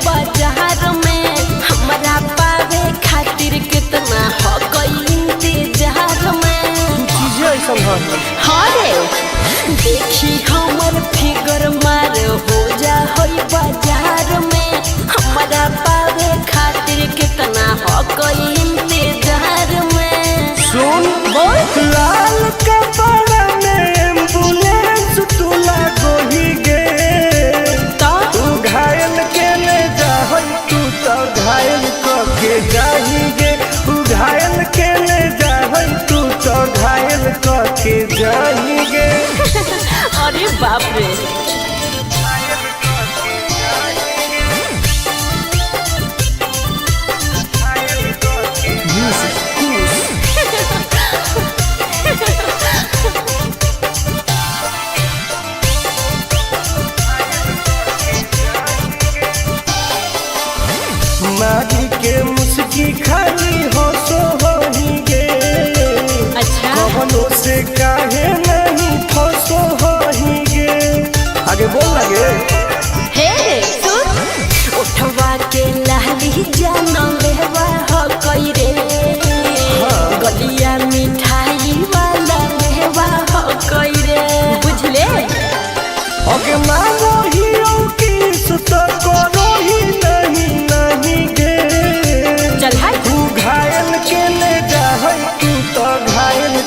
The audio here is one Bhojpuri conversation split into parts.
बाजार में हमरा पावे खातिर कितना हो गई इंतजार में। हरे देखी हमर फिगर मार हो जा होई बाजार में हमरा पावे खातिर कितना हो गई इंतजार में। सुन बोल लाल कपड़ा में एम्बुलेंस तुला गोही गे तो तू घायल के ले जा तू तो घायल के जाही गे तू घायल के ले जा तू तो घायल के जाही गे। अरे बाप रे माटी के मुस्की खाली हो सो होही गे। अच्छा कवनो से काहे नहीं फसो होही गे। आगे बोल लगे हे सुन उठवा के लाली जान लेवा हो कई रे गलिया मिठाई वाला लेवा हो कई रे बुझले। ओके मानो ही की सुतो करो ही नहीं गे। चल हाय तू घायल के ले जा तू तो घायल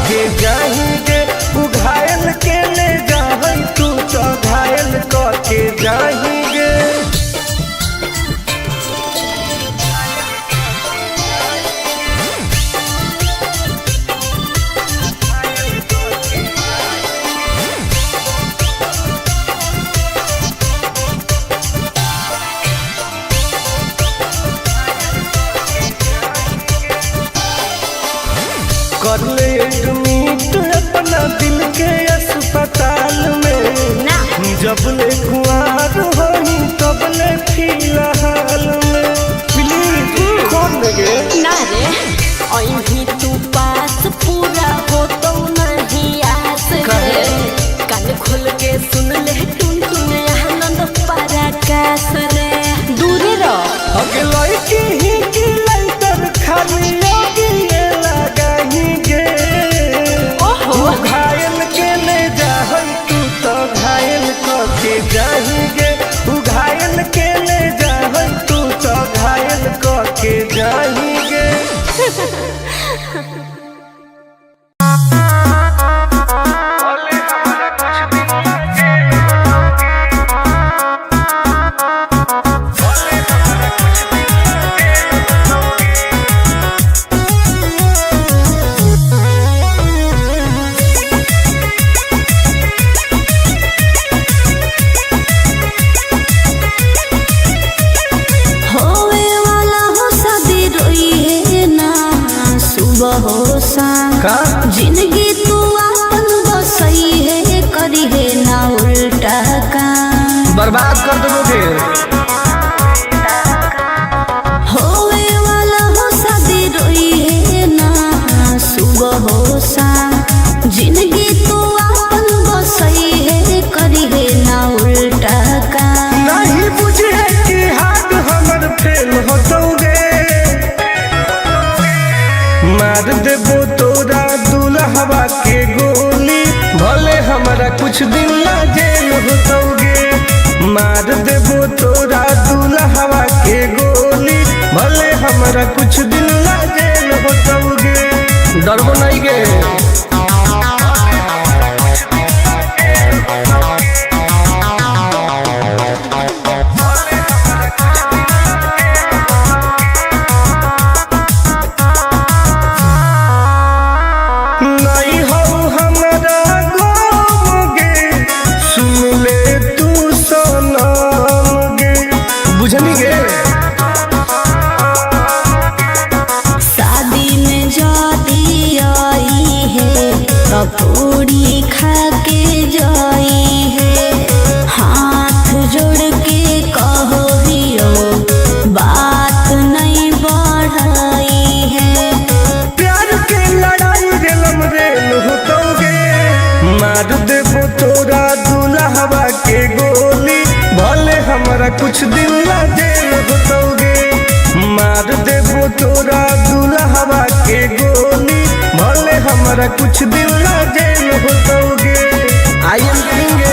के जाही गे तू घायल के ले जा तू तो घायल के जाही गे। कर ले एडमिट अपना दिल के अस्पताल में ना जब ले कुआर होही तब ले फिलहाल में प्लीज कौन लगे ना रे अभी तू पास पूरा हो तो नहीं आस रे कान खोल के सुन ले टुन टुन आनंद पराकाश रे दूरे रह। अगे लड़की ही की लाइटर खाली लगी लगाही गे। ओहो तू घायल के ले जा तू तो घायल के जाही गे तू घायल के ले जा तू तो घायल के जाही गे। जिंदगी तू अपन बसई है करी है ना उल्टा काम बर्बाद कर दोगे। होवे वाला हो शादी रोई है ना सुबह हो शाम जिंदगी तू अपन बसई है करी है ना उल्टा काम। नहीं बुझे कि हाथ हमर फेल होतोगे मार देबो तोरा दुल्हवा के गोली भले हमारा कुछ दिन ला जेल होतोगे। मार देबो तोरा दुल्हवा के गोली भले हमारा कुछ दिन ला जेल होतोगे। डरबो नहीं गे नहीं हो हमारा गोम गे सुन ले तू सनम गे बुझनी गे। शादी में जाती आई है तो पूरी खा के जाई है हाथ जोड़ के कहो हियो बात नहीं बढ़ाई है। प्यार के लड़ाई रेलम रेल होतोगे मार देबो तोरा दुल्हवा के गोली भले हमारा कुछ दिन ला जेल हमारा कुछ दिन ला जेल होतोगे। आई एम किंग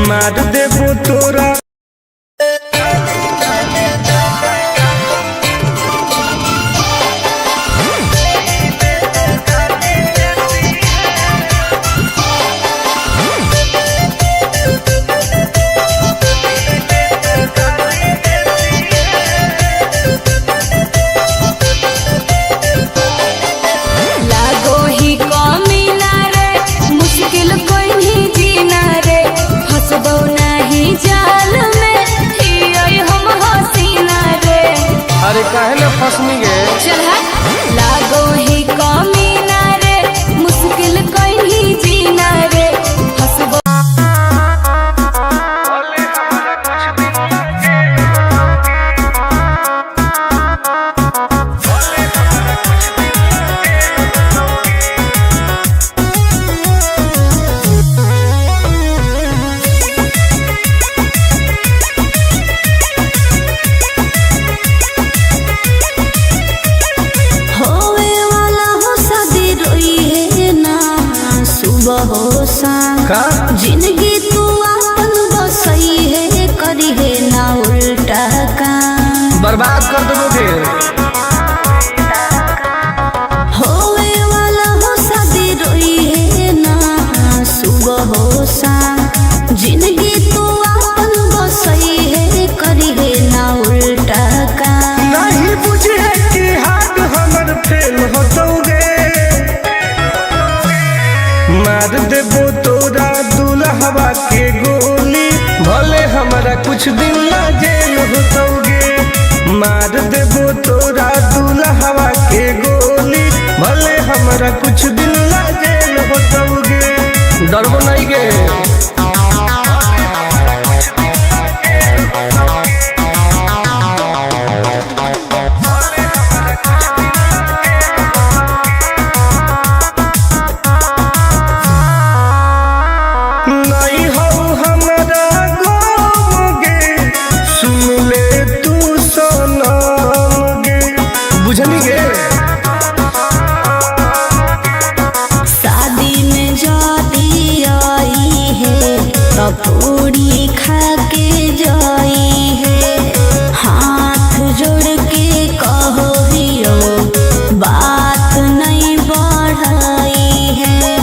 मार देबो तोरा। अरे काहे ना फसनी गे चल लागो ही कमीना रे मुश्किल कहीं जीना रे फसबो का जिंदगी तू अपन बसई है करी है ना उल्टा काम बर्बाद कर दोगे। होवे वाला हो शादी रोई है ना सुबह हो शाम जिंदगी तू अपन बसई है करी है ना उल्टा काम नहीं बुझे कि हाथ हमर फेल होतोगे। मार देबो तोरा दुल्हवा के गोली भले हमारा कुछ दिन ला जेल होतोगे। मार देबो तोरा दुल्हवा के गोली भले हमारा कुछ दिन ला जेल होतोगे। डरबो नहीं गे शादी में जाती आई है तो पूरी खा के जाई है हाथ जोड़ के कहो हियो बात नहीं बढ़ाई है।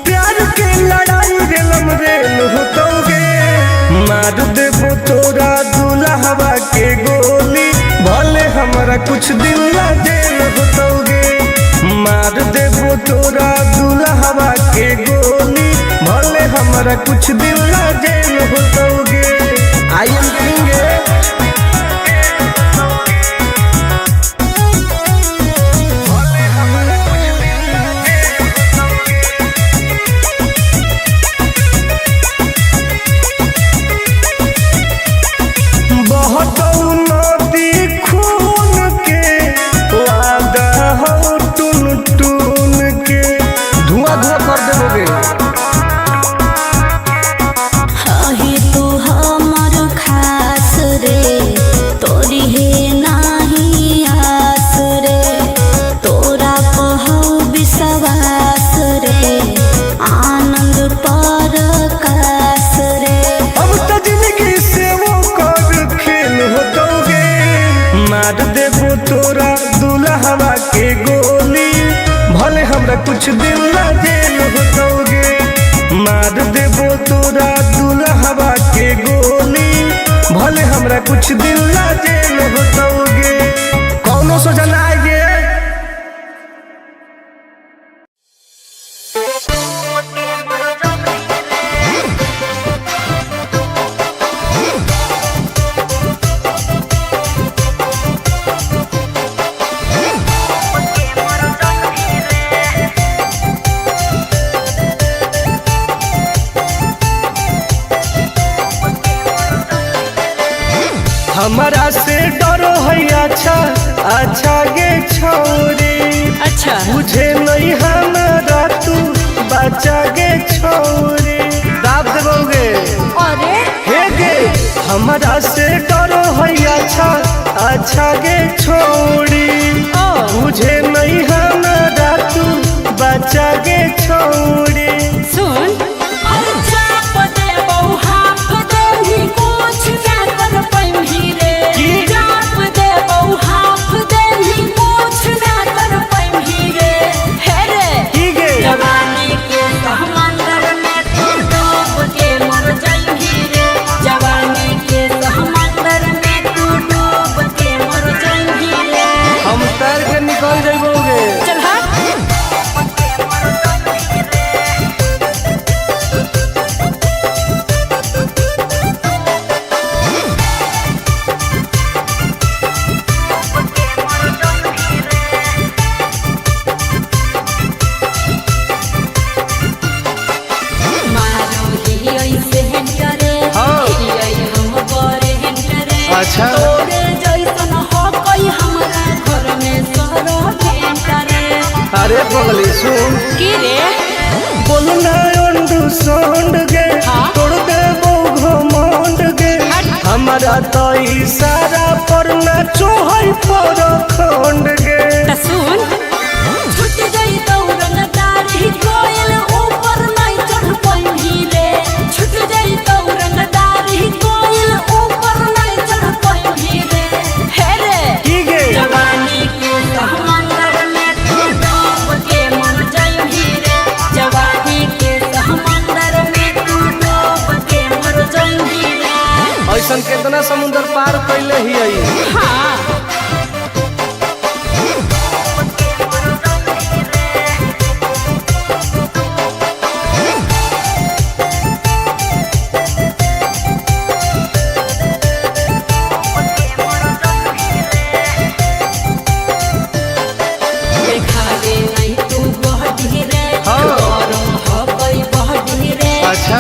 प्यार के लड़ाई रेलम रेल होतोगे। मार देबो तोरा दुल्हवा के गोली भले हमारा कुछ दिन ला जेल होतोगे। मार देबो तोरा दुल्हवा के गोली भले हमारा कुछ दिन ला जेल होतोगे। आई एम किंग मार देबो तोरा दुल्हवा के गोली भले हमरा कुछ दिन ला जेल होतोगे। मार देबो तोरा दुल्हवा के गोली भले हमरा कुछ दिन ला जेल होतोगे। कौनो सोचा ना आएगे। हमारा से डरो है अच्छा अच्छा गे छोरे। अच्छा बुझे नहीं हमारा तू बच्चा गे छोरे। दाब देबोगे अरे हे गे हमारा से डरो है अच्छा अच्छा गे छोड़ी। बुझे नहीं हमारा तू बच्चा गे छोड़ी। सुन निकल जाइबोगे। चल हाँ अच्छा अरे पगली सुन की रे बोलना अंडू गे तोड़ दे घमंड गे। हमारा तो इशारा पर नाचो है पर खंड गे। सुन छुट गई दौड़न दाढ़ी कोयल ऊपर नहीं चढ़ पाई रे। छुट गई दौड़न दाढ़ी कोयल ऊपर नहीं चढ़ पाई रे। हे रे की गे जवानी के समंदर में तू डूब के मर जाएगी रे। जवानी के समंदर में तू डूब के मर जाएगी रे। ऐसा कितना समुद्र पार कैले ही आई। हाँ अच्छा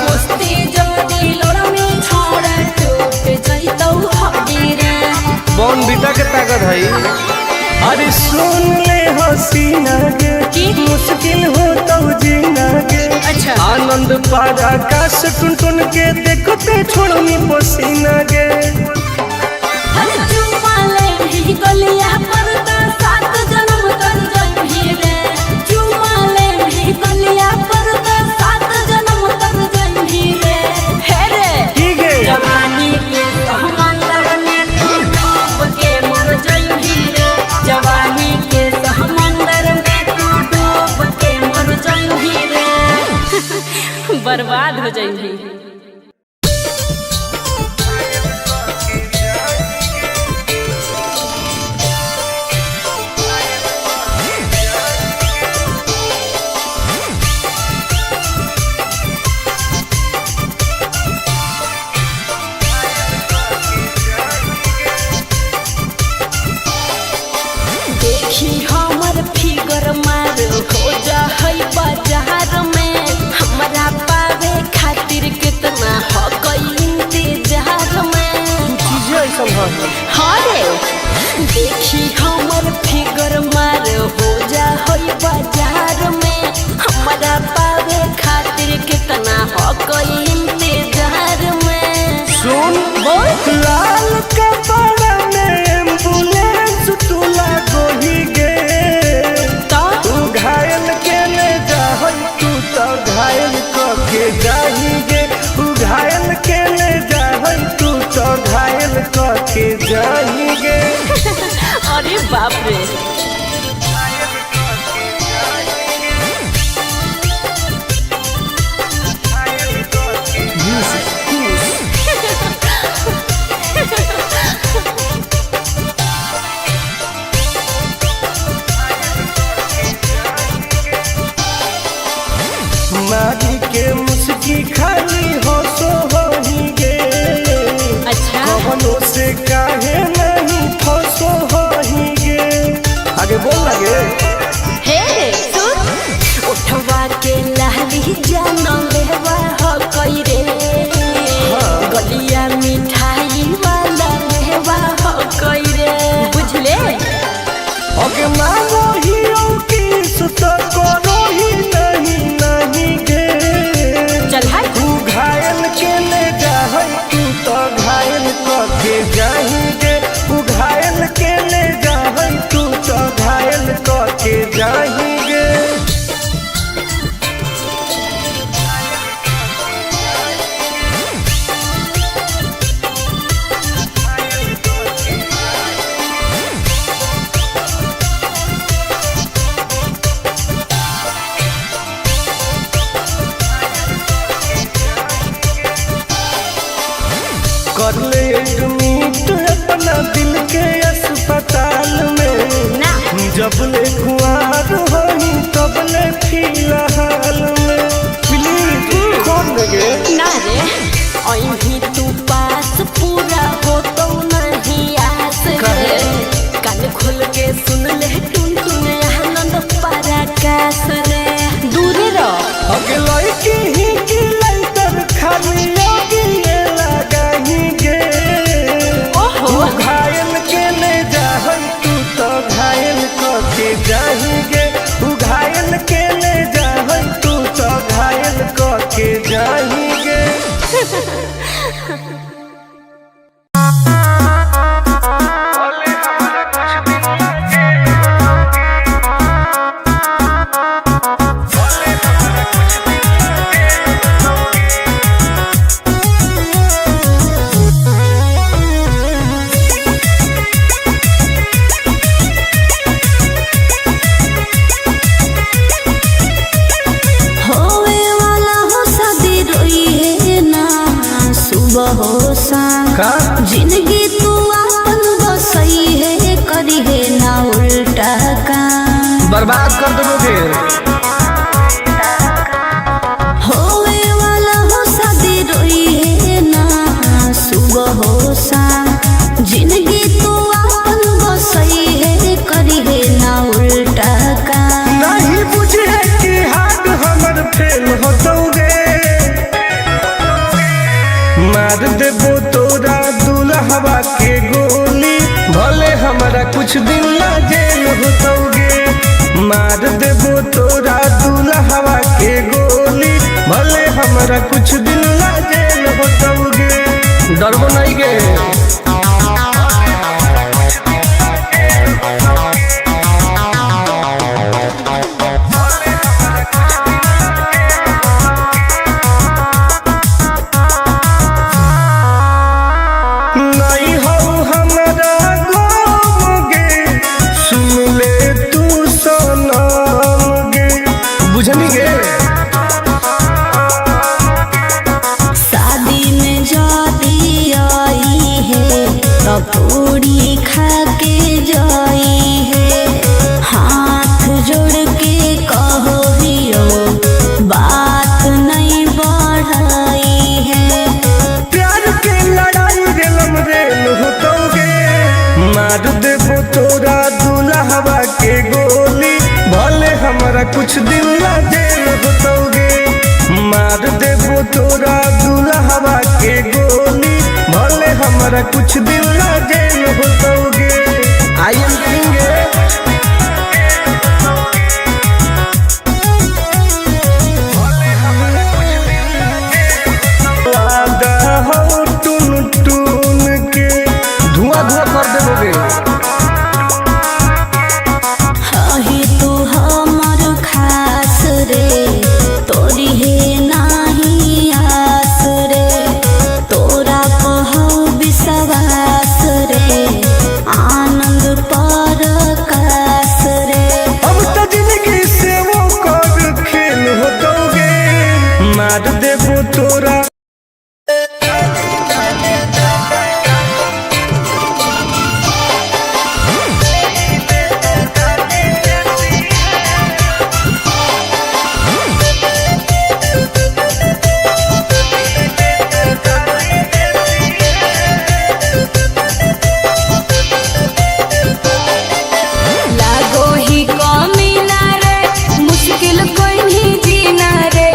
बॉन बीटा के ताकत है। अरे सुन ले हसीना गे मुश्किल हो तो जीना गे। अच्छा आनंद पारा आकाश टुन टुन के देखते छोड़नी पसीना गे। गलिया पर सात जन्म कर जाई रे। चुमा ले भी गलिया पर सात जन्म कर जाई रे। हे रे की गे जवानी के समंदर में तू डूब के मर जाई रे। जवानी के समंदर में तू डूब के मर जाई रे। बर्बाद हो जाएगी। देखी हमर फिगर मार हो जा है बाजार में। हमरा पावे खातिर कितना हो गई इंतजार में। चीजें ऐसा है। हाँ रे देखी हमर फिगर मार हो जा है बाजार में। हमरा पावे खातिर कितना हो गई इंतजार में। सुन बोल लाल कपड़ा में एम्बुलेंस तुला गोही गे। तू घायल के ले जा तू तो घायल के जाही गे। तू घायल के ले जा तू तो घायल के जाही गे। अरे बाप रे मारी के मुस्की खाली हो सो होही गे। अच्छा कवनो से काहे नहीं फसो होही गे। मांगो ही किस तो करो ही नहीं गे। चल हाय तू घायल के ले जाहै तू तो घायल के जाएंगे। तू घायल के ले जाहै तू तो घायल के जाएंगे। कर ले एडमिट अपना दिल के अस्पताल में ना। जब ले खुआर होई तब ले फिलहाल में प्लीज कौन लगे ना रे अहीं तू पास पूरा हो तो नहीं आस रे। कान खोल के सुन ले टुन टुन आनंद पराकाश रे। दूर रह अगे लड़की ही की लइटर खाली लगी लगाएंगे। ओहो घायल के ले जाहै तू तो घायल के जाएंगे। तू घायल के ले जाहै तू तो घायल के जाएंगे। होवे वाला हो शादी रोई है ना सुबह हो शाम। का जिंदगी तू अपन बसई है करी है ना उल्टा काम। बर्बाद कर दोगे। होवे वाला हो शादी रोई है ना सुबह हो शाम। जिंदगी तू अपन बसई है करी है ना उल्टा काम। नहीं बुझे कि हाथ हमर फेल होतोगे। मार देबो तोरा दुल्हवा के गोली भले हमारा कुछ दिन ना जेल होतोगे। मार देबो तोरा दुल्हवा के गोली भले हमारा कुछ दिन ना जेल होतोगे। डरबो नहीं गे। नहीं हो हमरा गम गे सुन ले तू सनम गे। बुझनी गे शादी में जाती आई है तो पूरी खा के जाई है। हाथ जोड़ के कहो हियो बात नहीं बढ़ाई है। प्यार के लड़ाई रेलम रेल होतोगे। मार देबो तोरा दुल्हवा के गोली भले हमारा कुछ दिन ना जेल होतोगे। मार देबो तोरा दुल्हवा के गोली भले हमारा कुछ दिन ना जेल होतोगे। आई एम किंग हो टून टून के धुआं धुआं कर देबोगे। हही तू हमर खास रे तोरी है नाही आस रे। तोरा कहौ विश्वास रे आनंद परकाश रे। अब तो जिंदगी से वो कर खेल होतोगे। मार देबो तोरा लागो ही कमी ना रे मुश्किल कोई नहीं जीना रे।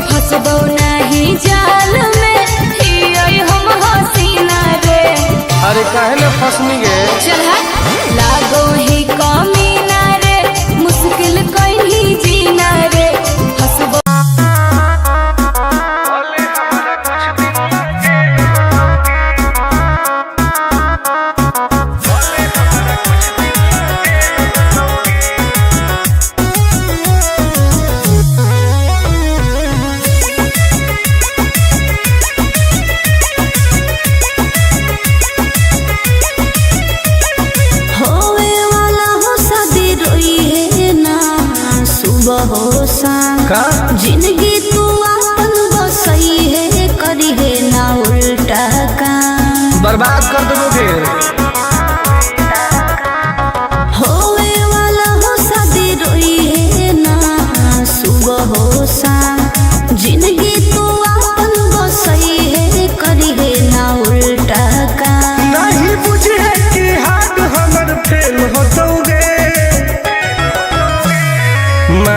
फसबो नहीं जाल में हियोई हम हसीना रे। अरे काहे ना फसनी गे। चल हट लागो ही कमी ना रे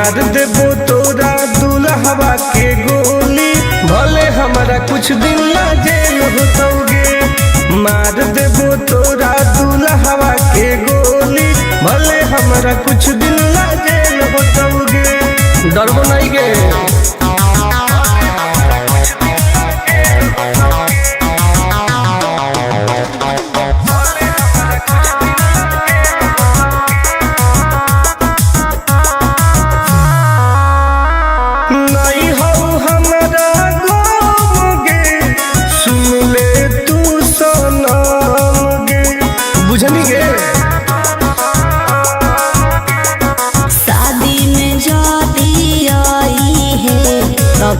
मार देबो तोरा दुल्हवा के गोली, भले हमारा कुछ दिन ला जेल होतोगे। मार देबो तोरा दुल्हवा के गोली, भले हमारा कुछ दिन ला जेल होतोगे। डरबो नहीं गे।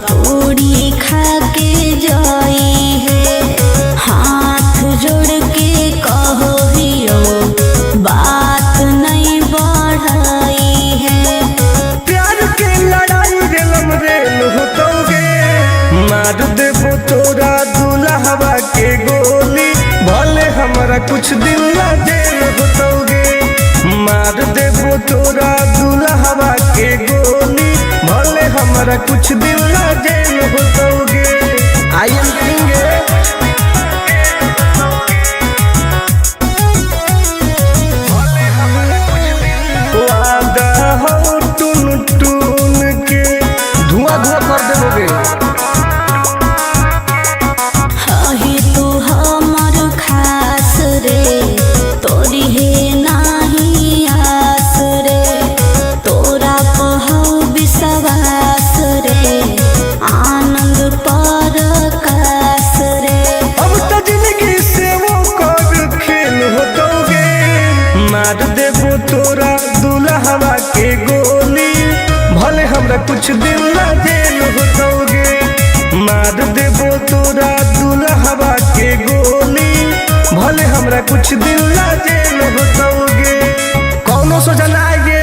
पूरी खा के जाई है, हाथ जोड़ के कहो हियो बात नहीं बढ़ाई है। प्यार के लड़ाई रेलम रेल होतोगे। मार देबो तोरा दुल्हवा के गोली, भले हमारा कुछ दिन ला जेल होतोगे। मार देबो तोरा दुल्हवा के गोली, भले हमारा कुछ दिन ला जेल होतोगे। I am king. वादा हो टून टून के धुआं धुआं कर देबोगे। हाही तू हमर खास रे, तोरी है नाही आस रे, तोरा पहौ विश्वास रे, आनंद परकाश रे। अब तो जिंदगी से वो कर खेल होतोगे। मार देबो तोरा दुल्हवा के गोली, भले हमरा कुछ दिन ला जेल होतोगे। मार देबो तोरा दुल्हवा के गोली, भले हमरा कुछ दिन ला जेल होतोगे। कौनो सोचा ना आएगे।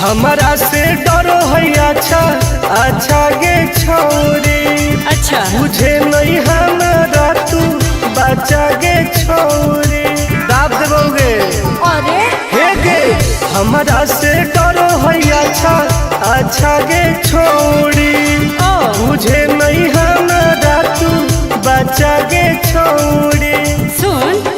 हमारा से डरो है अच्छा अच्छा गे छोरी। अच्छा मुझे नहीं हमारा तू बचा गे छोरी। दाब देबोगे। अरे हे गे हमारा से डरो है अच्छा अच्छा गे छोरी। मुझे नहीं हमारा तू बचा गे छोरी। सुन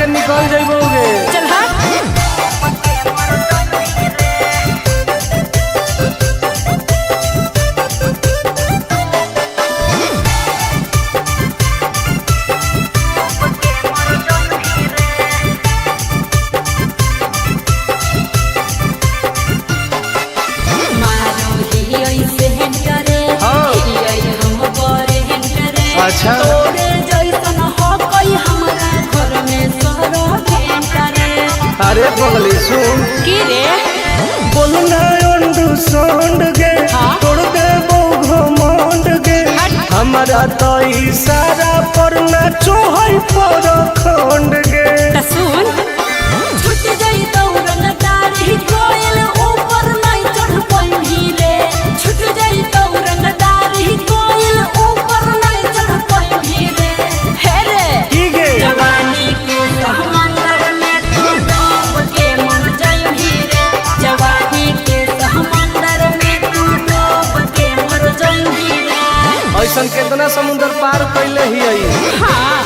निकल जाइबोगे। चल अच्छा अरे पगली सुन की रे बोलना अंडू सोंड गे तोड़ दे घमंड गे। हमारा तो इशारा पर ना चोहई पर खंड गे। सुन छूट जाई दौरन दारी कोयल ऊपर नहीं चढ़ पाई रे। छूट जाई दौरन दारी कोयल ऊपर नहीं चढ़ पाई रे। हे रे की गे जवानी के समंदर में तू डूब के मर जाई रे। जवानी के समंदर में तू डूब के मर जाई रे। ऐसन कितना समुद्र पार कैले ही आई। हाँ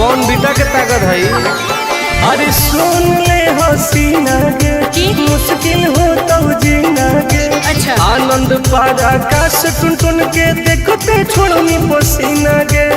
बॉन बीटा के ताकत है। अरे सुन ले हसीना गे मुश्किल हो तो जीना गे। अच्छा आनंद पार आकाश टुन टुन के देखते छोड़नी पसीना गे।